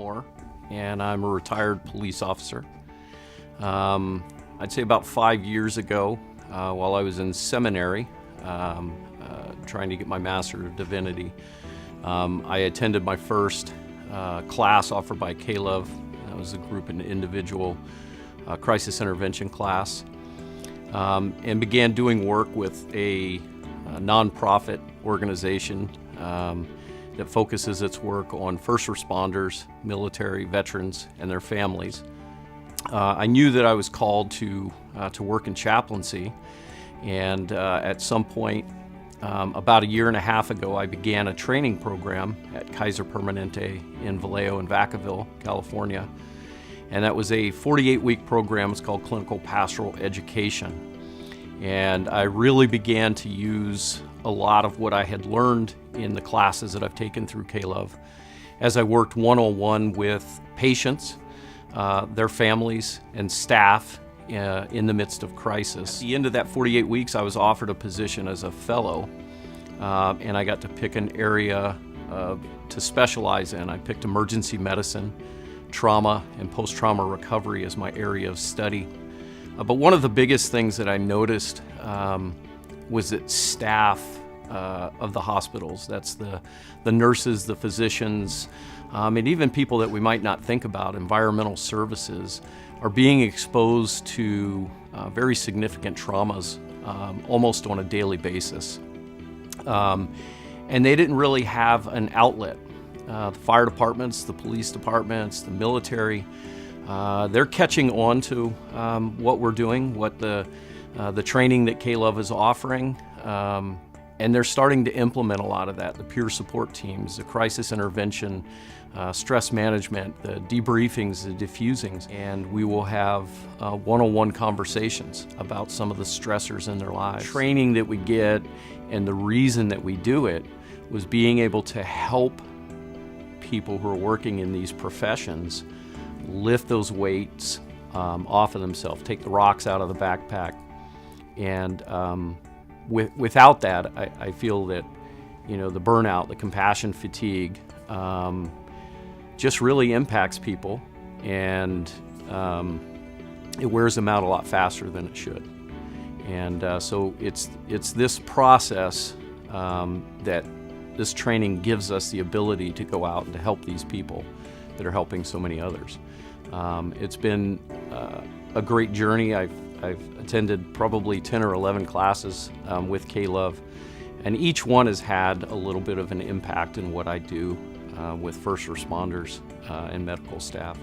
Gilmore, and I'm a retired police officer. I'd say about 5 years ago, while I was in seminary, trying to get my Master of Divinity, I attended my first class offered by K-Love. That was a group and individual crisis intervention class, and began doing work with a nonprofit organization that focuses its work on first responders, military, veterans, and their families. I knew that I was called to work in chaplaincy, and at some point, about 1.5 years ago, I began a training program at Kaiser Permanente in Vallejo and Vacaville, California. And that was a 48-week program. It's called Clinical Pastoral Education. And I really began to use a lot of what I had learned in the classes that I've taken through K-Love as I worked one-on-one with patients, their families, and staff in the midst of crisis. At the end of that 48 weeks, I was offered a position as a fellow, and I got to pick an area to specialize in. I picked emergency medicine, trauma, and post-trauma recovery as my area of study. But one of the biggest things that I noticed was that staff of the hospitals, that's the nurses, the physicians, and even people that we might not think about, environmental services, are being exposed to very significant traumas almost on a daily basis. And they didn't really have an outlet. The fire departments, the police departments, the military, they're catching on to what we're doing, what the training that K-Love is offering, and they're starting to implement a lot of that. The peer support teams, the crisis intervention, stress management, the debriefings, the diffusings, and we will have one-on-one conversations about some of the stressors in their lives. Training that we get and the reason that we do it was being able to help people who are working in these professions lift those weights off of themselves, take the rocks out of the backpack. And without that, I feel that, you know, the burnout, the compassion fatigue, just really impacts people, and it wears them out a lot faster than it should. And so it's this process that this training gives us the ability to go out and to help these people that are helping so many others. It's been a great journey. I've attended probably 10 or 11 classes with K-Love, and each one has had a little bit of an impact in what I do with first responders and medical staff.